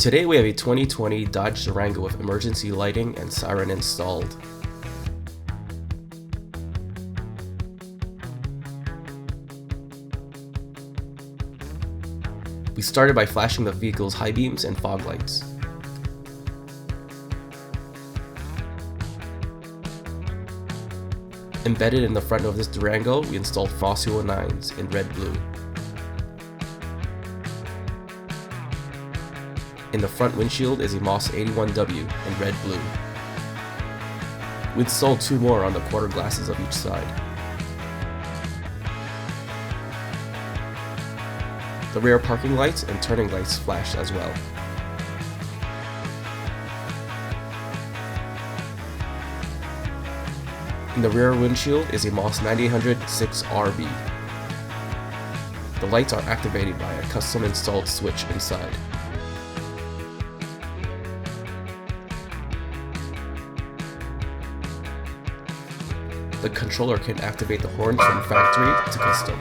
Today we have a 2020 Dodge Durango with emergency lighting and siren installed. We started by flashing the vehicle's high beams and fog lights. Embedded in the front of this Durango, we installed Frost 209s in red-blue. In the front windshield is a Moss 81W in red-blue. We installed two more on the quarter glasses of each side. The rear parking lights and turning lights flashed as well. In the rear windshield is a Moss 9800 6RB. The lights are activated by a custom installed switch inside. The controller can activate the horns from factory to custom.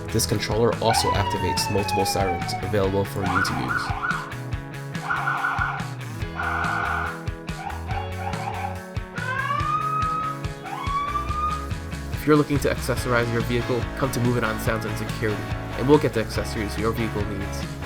This controller also activates multiple sirens available for you to use. If you're looking to accessorize your vehicle, come to Move It On Sounds and Security, and we'll get the accessories your vehicle needs.